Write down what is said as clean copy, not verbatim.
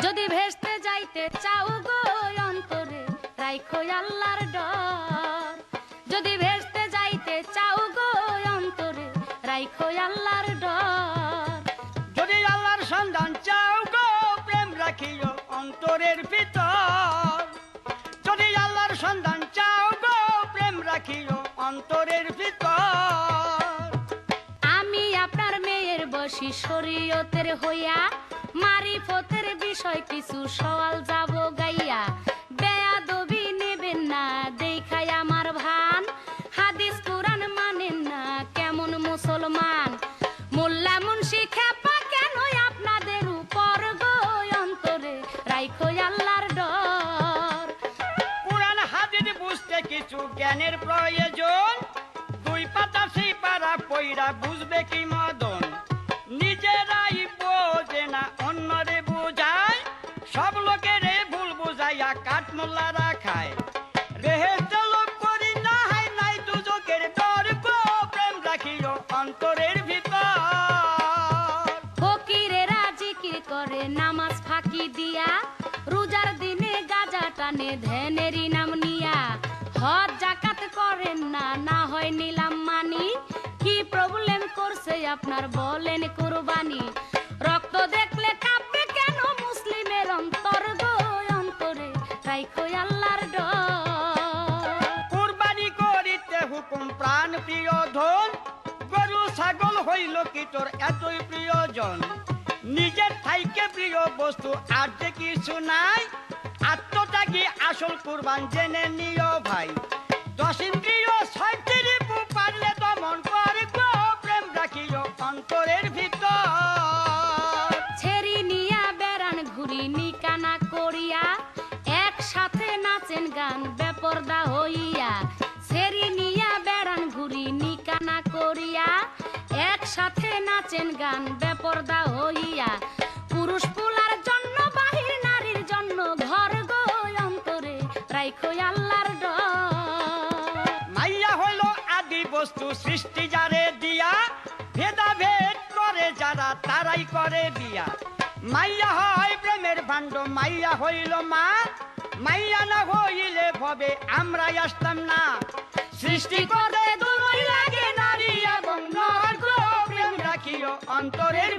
যদি ভেস্তে যাইতে চাও গো অন্তরে রাইখো আল্লাহর ডর। যদি ভেস্তে যাইতে চাও গো অন্তরে রাইখো আল্লাহর ডর। যদি আল্লাহর সন্ধান চাও গো প্রেম রাখিও অন্তরের ভিতর। যদি আল্লাহর সন্ধান চাও গো প্রেম রাখিও অন্তরের ভিতর। আমি আপনার মেয়ের বসি শরীয়তের হইয়া মারিফতের বিষয় কিছু সওয়াল যাব গাইয়া। বেয়াদবি নেবেন না দেখাই আমার ভান, হাদিস কুরআন মানেন না কেমন মুসলমান। মোল্লা মুন্সি খেপা কেন আপনাদের উপর গো অন্তরে রাইখো আল্লাহর ডর। কুরআন হাদিস বুঝতে কিছু জ্ঞানের প্রয়োজন। দুই পাতা সেই পারা পইরা বুঝবে কি মদন। নিজেরাই বোঝে না অন্যরে বুঝায়, সব লোকেরে ভুল বুঝাইয়া কাঠমোল্লারা খায়। বেহেশত লোক করি না হয় নাই দুজকের ডর গো প্রেম রাখিও অন্তরের ভিতর। ফকিরেরা জিকির করে নামাজ ফাঁকি দিয়া, রোজার দিনে গাজা টানে ধ্যানেরই নাম নিয়া। হজ জাকাত করেন না, না হয় নিলাম মানি। কি প্রবলেম করছে আপনার বলেন কুরবানি। রক্ত দেখলে কাঁপবে কেন মুসলিমের অন্তর গো অন্তরে রাইখো আল্লাহর ডর। কুরবানি করিতে হুকুম প্রাণ প্রিয় ধন। গরু ছাগল হইল কি তোর এতই প্রিয়জন। নিজের থাইকে প্রিয় বস্তু আর যে কিছু নাই। আত্মত্যাগী আসল কুরবান জেনে নিও ভাই। 10 ইন্দ্রিয় 6টি রিপু পারলে দমন করে গো প্রেম রাখিও অন্তরের ভিতর। ছেড়ি নিয়া বেড়ান ঘুরি নিকানা করিয়া, একসাথে নাচেন গান বেপরদা হইয়া। ছেড়ি নিয়া বেড়ান ঘুরি নিকানা করিয়া, একসাথে নাচেন গান বেপরদা হইয়া। পুরুষ পুলার জন্য বাহির নারীর জন্য ঘর গো অন্তরে রাইখো আল্লাহর ডর। মাইয়া হইল আদি বস্তু সৃষ্টি যারে দিয়া। ভেদাভেদ করে যারা তারাই করে বিয়া। মাইয়া হয় প্রেমের ভাণ্ড, মাইয়া হইল মা। মাইয়া না হইলে ভবে আমরা আসতাম না। সৃষ্টি করতে দুই লাগে নারী এবং নর গো প্রেম রাখিও অন্তরের